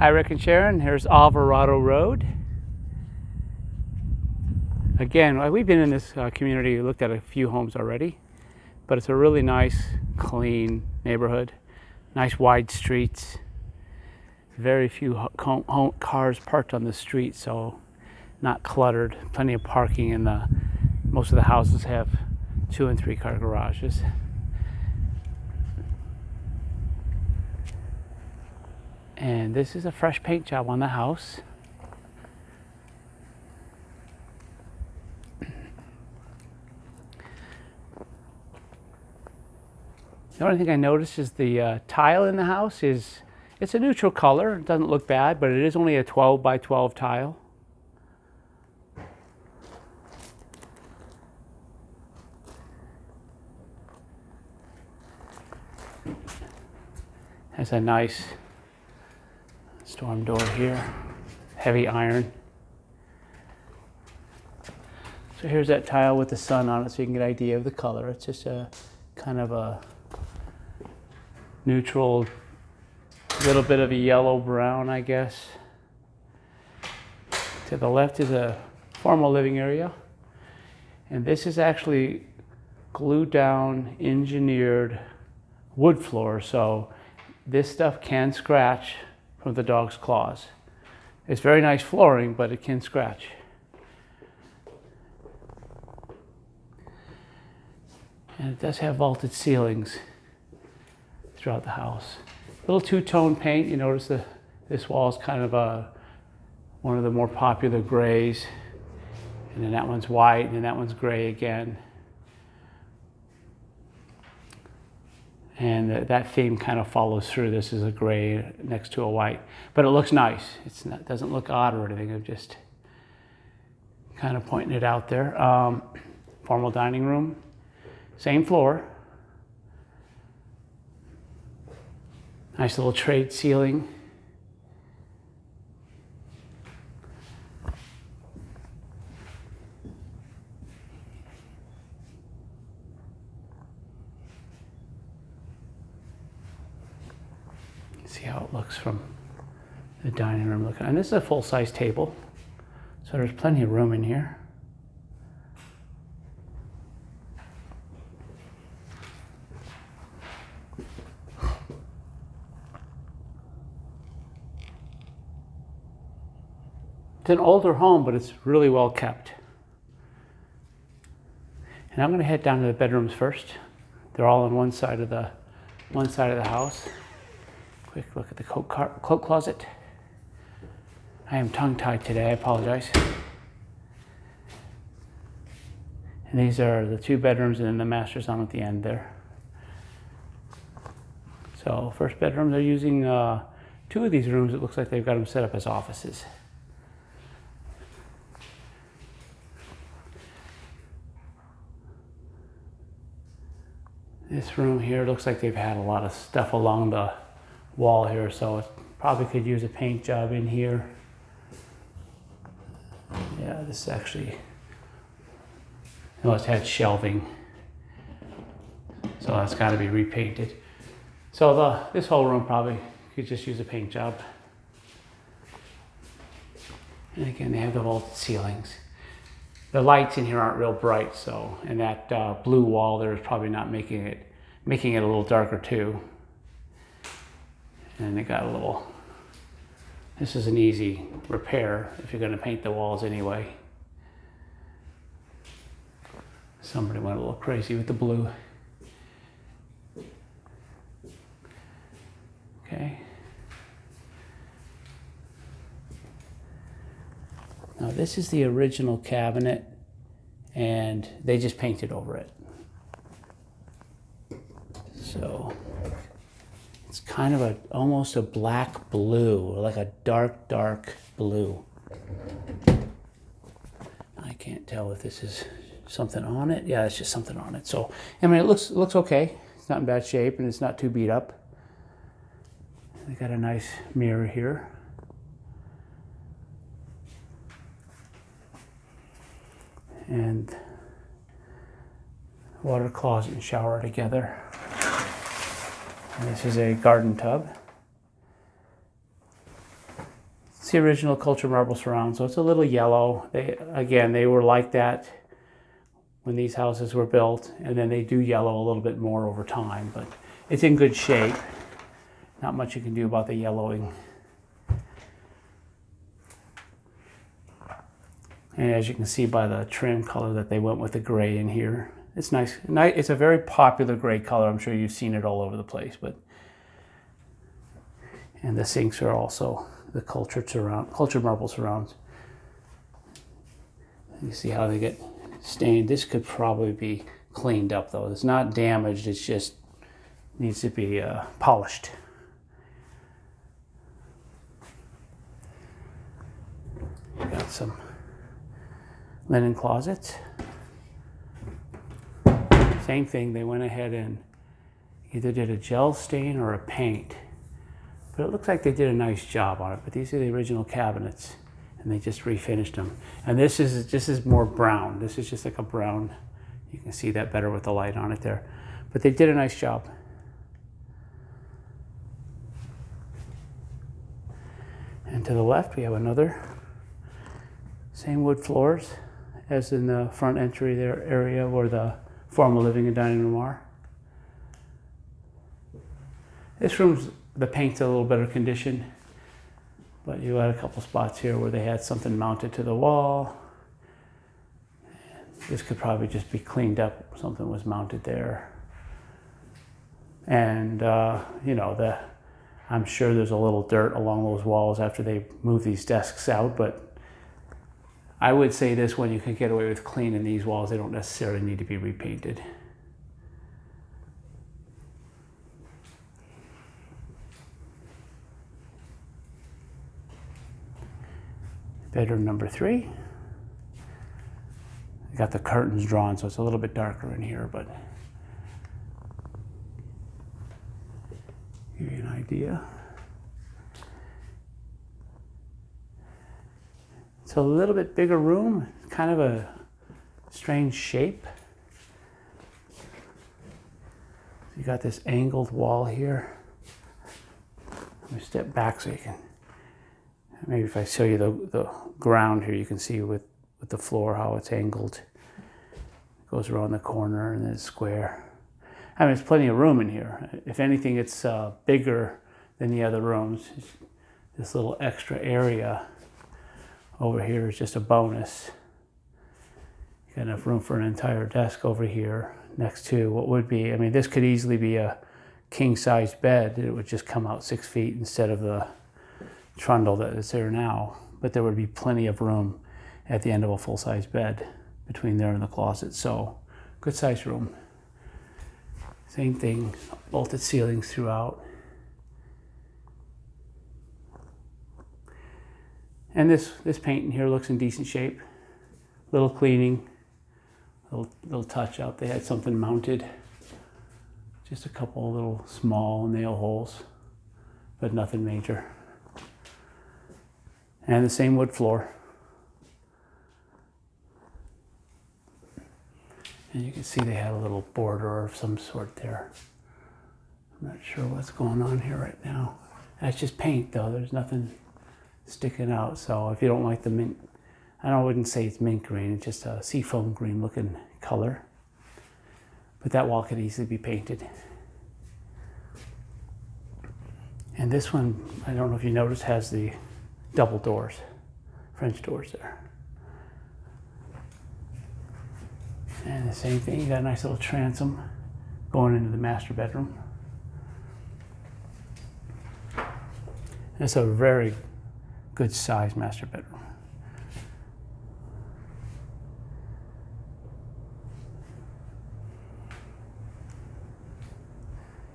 Hi, Rick and Sharon. Here's Alvarado Road. Again, we've been in this community, looked at a few homes already, but it's a really nice, clean neighborhood. Nice wide streets. Very few cars parked on the street, so not cluttered. Plenty of parking, and most of the houses have 2- and 3-car garages. And this is a fresh paint job on the house. The only thing I noticed is the tile in the house it's a neutral color. It doesn't look bad, but it is only a 12 by 12 tile. Has a nice storm door here, heavy iron. So here's that tile with the sun on it, so you can get an idea of the color. It's just a kind of a neutral, little bit of a yellow brown, I guess. To the left is a formal living area, and this is actually glued down, engineered wood floor, so this stuff can scratch from the dog's claws. It's very nice flooring, but it can scratch. And it does have vaulted ceilings throughout the house. Little two-tone paint. You notice this wall is kind of one of the more popular grays, and then that one's white, and then that one's gray again. And that theme kind of follows through. This is a gray next to a white, but it looks nice. It doesn't look odd or anything. I'm just kind of pointing it out there. Formal dining room, same floor. Nice little trade ceiling. See how it looks from the dining room looking. And this is a full-size table, so there's plenty of room in here. It's an older home, but it's really well kept. And I'm going to head down to the bedrooms first. They're all on one side of the house. Quick look at the coat closet. I am tongue-tied today, I apologize. And these are the 2 bedrooms, and then the master's on at the end there. So first bedroom, they're using 2 of these rooms. It looks like they've got them set up as offices. This room here looks like they've had a lot of stuff along the wall here, so it probably could use a paint job in here. Yeah, this is actually, it's had shelving, so that's got to be repainted. So this whole room probably could just use a paint job. And again, they have the vaulted ceilings. The lights in here aren't real bright, so, and that blue wall there is probably not making it a little darker too. And they got this is an easy repair if you're going to paint the walls anyway. Somebody went a little crazy with the blue. Okay. Now this is the original cabinet, and they just painted over it. So it's kind of almost a black blue, or like a dark blue. I can't tell if this is something on it. Yeah, it's just something on it. So, I mean, it looks okay. It's not in bad shape, and it's not too beat up. They got a nice mirror here. And water closet and shower together. And this is a garden tub. the original cultured marble surround, so it's a little yellow. They were like that when these houses were built, and then they do yellow a little bit more over time, but it's in good shape. Not much you can do about the yellowing. And as you can see by the trim color that they went with the gray in here, it's nice. It's a very popular gray color. I'm sure you've seen it all over the place. And the sinks are also the cultured marble surrounds. You see how they get stained. This could probably be cleaned up though. It's not damaged. It's just needs to be polished. Got some linen closets. Same thing, they went ahead and either did a gel stain or a paint. But it looks like they did a nice job on it. But these are the original cabinets, and they just refinished them. And this is more brown. This is just like a brown. You can see that better with the light on it there. But they did a nice job. And to the left, we have another. Same wood floors as in the front entry there area where the formal living and dining room are. This room's, the paint's a little better condition, but you had a couple spots here where they had something mounted to the wall. This could probably just be cleaned up. Something was mounted there. And, you know, I'm sure there's a little dirt along those walls after they move these desks out, but I would say this one, you can get away with cleaning these walls. They don't necessarily need to be repainted. Bedroom number 3. I got the curtains drawn, so it's a little bit darker in here, but give you an idea. It's a little bit bigger room, kind of a strange shape. You got this angled wall here. Let me step back so you can, maybe if I show you the ground here, you can see with the floor how it's angled. It goes around the corner and then it's square. I mean, there's plenty of room in here. If anything, it's bigger than the other rooms. This little extra area over here is just a bonus. You got enough room for an entire desk over here next to what would be, I mean, this could easily be a king-size bed. It would just come out 6 feet instead of the trundle that is there now. But there would be plenty of room at the end of a full-size bed between there and the closet. So, good size room. Same thing, vaulted ceilings throughout. And this paint in here looks in decent shape. Little cleaning, little touch up. They had something mounted. Just a couple little small nail holes, but nothing major. And the same wood floor. And you can see they had a little border of some sort there. I'm not sure what's going on here right now. That's just paint though, there's nothing sticking out. So if you don't like the mint, I wouldn't say it's mint green, it's just a seafoam green looking color. But that wall could easily be painted. And this one, I don't know if you noticed, has the double doors, French doors there. And the same thing, you got a nice little transom going into the master bedroom. It's a very good size master bedroom.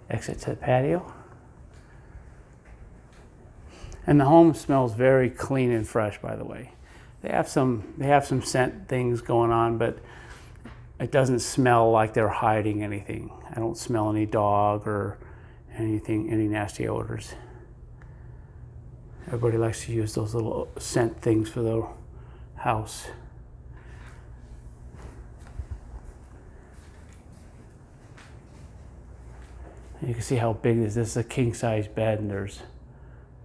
Exit to the patio. And the home smells very clean and fresh, by the way. They have some scent things going on, but it doesn't smell like they're hiding anything. I don't smell any dog or anything, any nasty odors. Everybody likes to use those little scent things for the house. And you can see how big this is. This is a king-size bed, and there's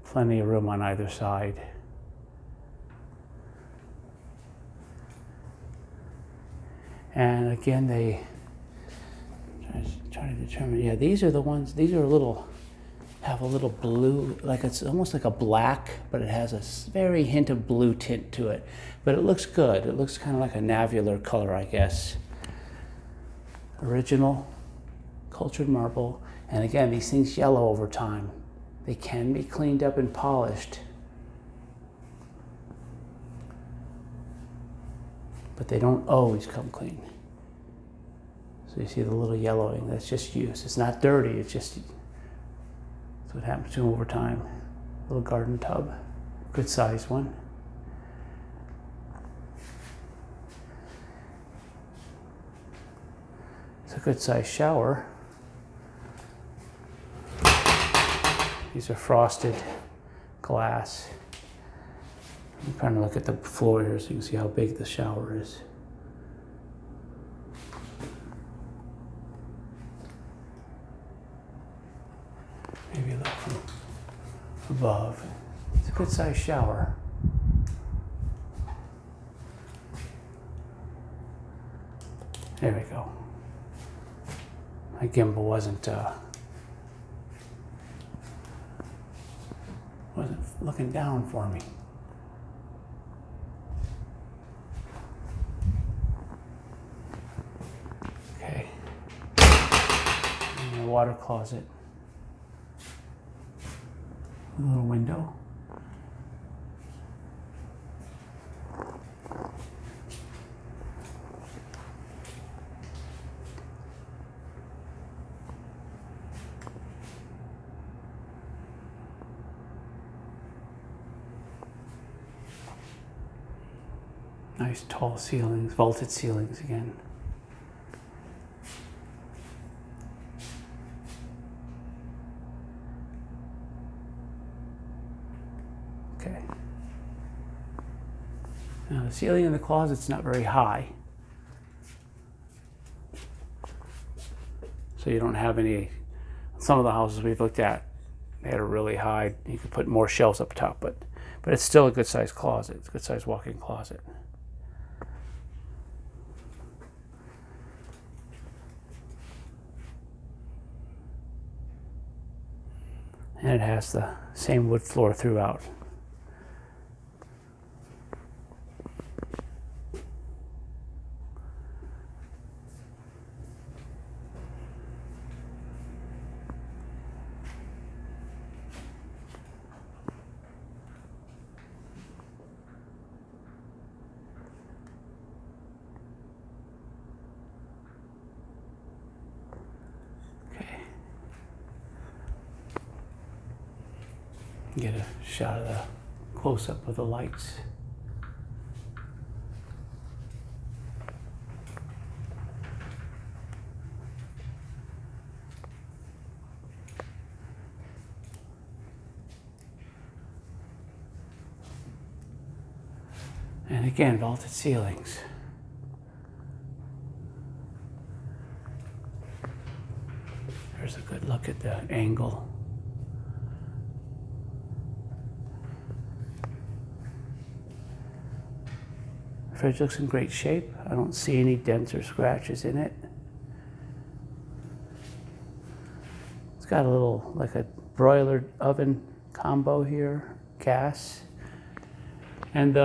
plenty of room on either side. And again, they try to determine, yeah, these are the ones, these are a little, have a little blue, like it's almost like a black, but it has a very hint of blue tint to it. But it looks good. It looks kind of like a navular color, I guess. Original cultured marble. And again, these things yellow over time. They can be cleaned up and polished, but they don't always come clean. So you see the little yellowing, that's just use. It's not dirty, it's just, that's what happens to them over time. Little garden tub, good sized one. It's a good sized shower. These are frosted glass. I'm trying to look at the floor here so you can see how big the shower is. Maybe look from above. It's a good sized shower. There we go. My gimbal wasn't looking down for me. Okay. And a water closet. A little window. Nice tall ceilings, vaulted ceilings again. Okay. Now the ceiling in the closet's not very high. So you don't have any, some of the houses we've looked at, they had a really high, you could put more shelves up top, but it's still a good sized closet. It's a good sized walk-in closet. And it has the same wood floor throughout. Get a shot of the close-up of the lights. And again, vaulted ceilings. There's a good look at the angle. Fridge looks in great shape. I don't see any dents or scratches in it. It's got a little, like a broiler oven combo here, gas. And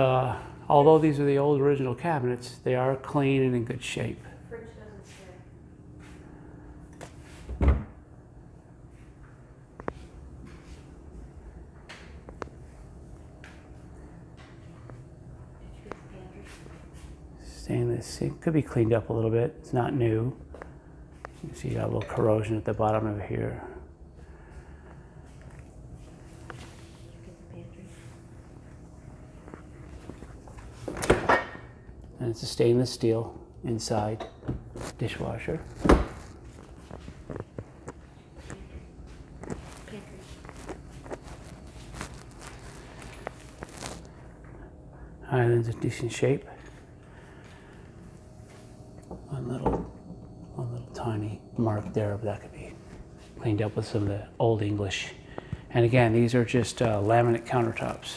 although these are the old original cabinets, they are clean and in good shape. Fridge doesn't say. Stainless sink, could be cleaned up a little bit. It's not new. You can see you got a little corrosion at the bottom of here. And it's a stainless steel inside dishwasher. Island's in decent shape. One little tiny mark there, but that could be cleaned up with some of the old English. And again, these are just laminate countertops.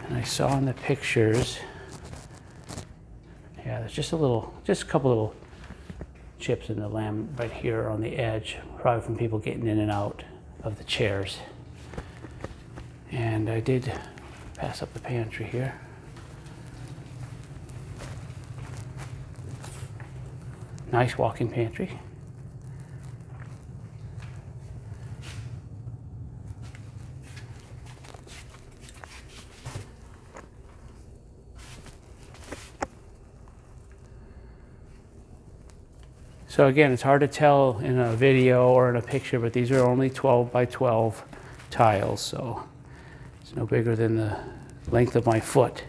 And I saw in the pictures Yeah, there's just a couple little chips in the lamp right here on the edge, probably from people getting in and out of the chairs. And I did pass up the pantry here. Nice walk-in pantry. So again, it's hard to tell in a video or in a picture, but these are only 12 by 12 tiles, so it's no bigger than the length of my foot.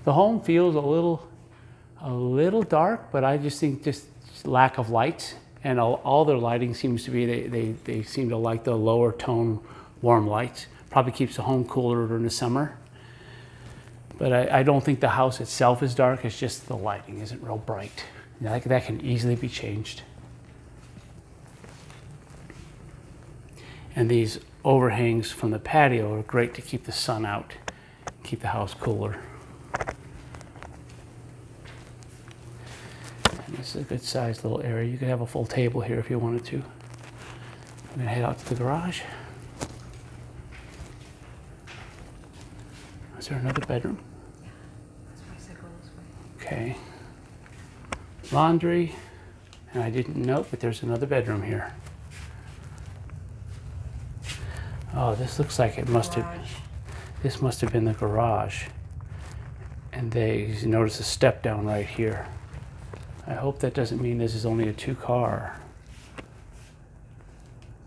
The home feels a little dark, but I just think just lack of lights, and all their lighting seems to be, they seem to like the lower tone warm lights. Probably keeps the home cooler during the summer. But I don't think the house itself is dark, it's just the lighting isn't real bright. That can easily be changed. And these overhangs from the patio are great to keep the sun out, keep the house cooler. And this is a good sized little area. You could have a full table here if you wanted to. I'm gonna head out to the garage. Is there another bedroom? Yeah, that's why I said go this way. Okay. Laundry, and I didn't note, but there's another bedroom here. Oh, this looks like it must have, this must have been the garage. And you notice a step down right here. I hope that doesn't mean this is only a 2-car.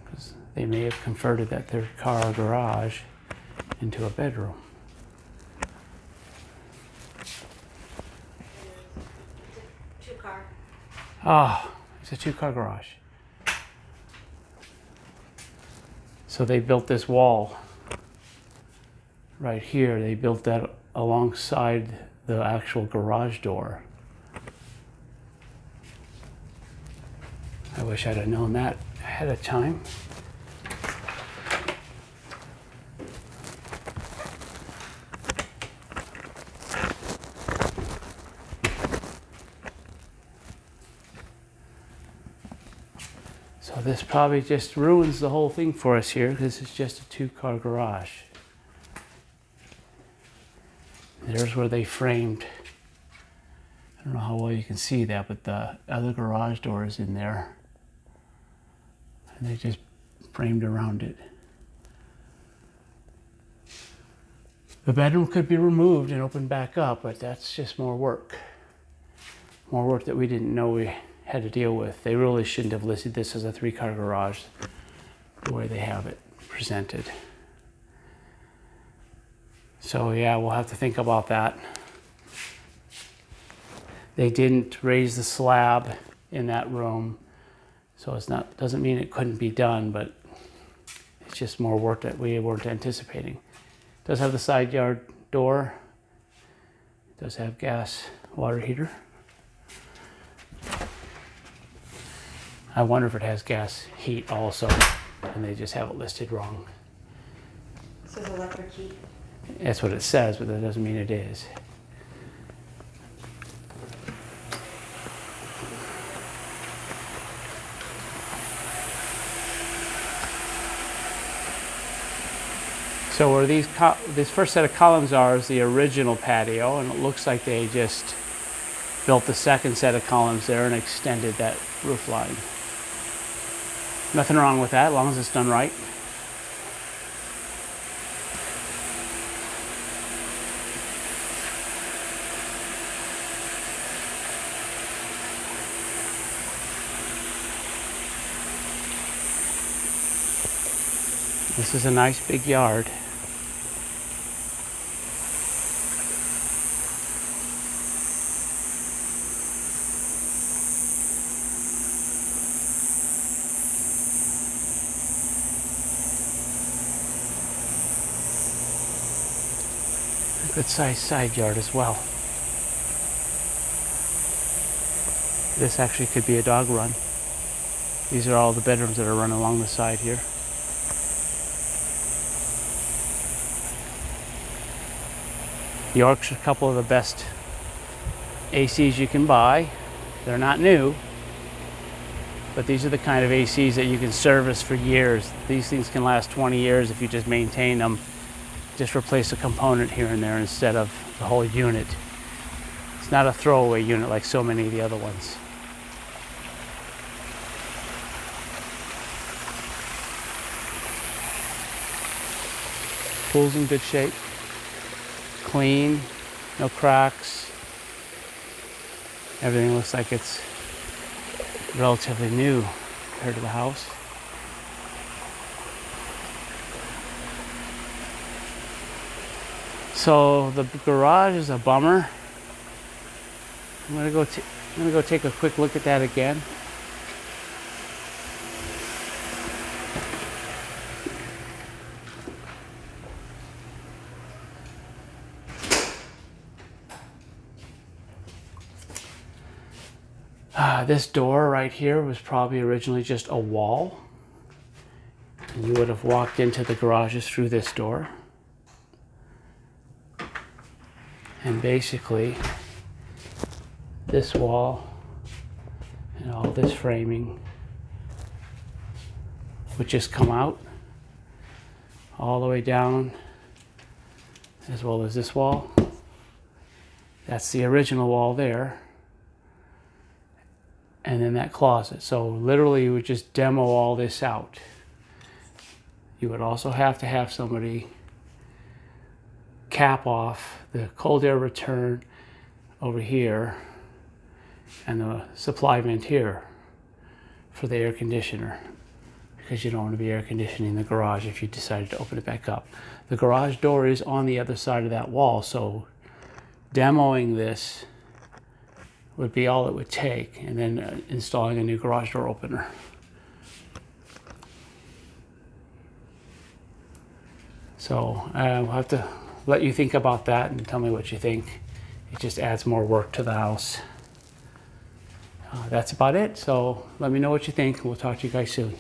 Because they may have converted that 3rd-car garage into a bedroom. Ah, it's a 2-car garage. So they built this wall right here. They built that alongside the actual garage door. I wish I'd have known that ahead of time. So this probably just ruins the whole thing for us here because it's just a 2-car garage. There's where they framed, I don't know how well you can see that, but the other garage door is in there. And they just framed around it. The bedroom could be removed and opened back up, but that's just more work. More work that we didn't know we had to deal with. They really shouldn't have listed this as a 3-car garage the way they have it presented. So yeah, we'll have to think about that. They didn't raise the slab in that room, so it's not, doesn't mean it couldn't be done, but it's just more work that we weren't anticipating. It does have the side yard door. It does have gas water heater. I wonder if it has gas heat also, and they just have it listed wrong. It says electric heat. That's what it says, but that doesn't mean it is. So where this first set of columns are is the original patio, and it looks like they just built the second set of columns there and extended that roof line. Nothing wrong with that, as long as it's done right. This is a nice big yard. Good sized side yard as well. This actually could be a dog run. These are all the bedrooms that are run along the side here. York's a couple of the best ACs you can buy. They're not new, but these are the kind of ACs that you can service for years. These things can last 20 years if you just maintain them. Just replace a component here and there instead of the whole unit. It's not a throwaway unit like so many of the other ones. Pool's in good shape. Clean, no cracks. Everything looks like it's relatively new compared to the house. So the garage is a bummer. I'm gonna go take a quick look at that again. This door right here was probably originally just a wall. And you would have walked into the garages through this door. And basically, this wall and all this framing would just come out all the way down, as well as this wall. That's the original wall there. And then that closet. So literally you would just demo all this out. You would also have to have somebody cap off the cold air return over here and the supply vent here for the air conditioner, because you don't want to be air conditioning the garage if you decided to open it back up. The garage door is on the other side of that wall, so demoing this would be all it would take, and then installing a new garage door opener. So I'll have to let you think about that and tell me what you think. It just adds more work to the house. That's about it. So let me know what you think, and we'll talk to you guys soon.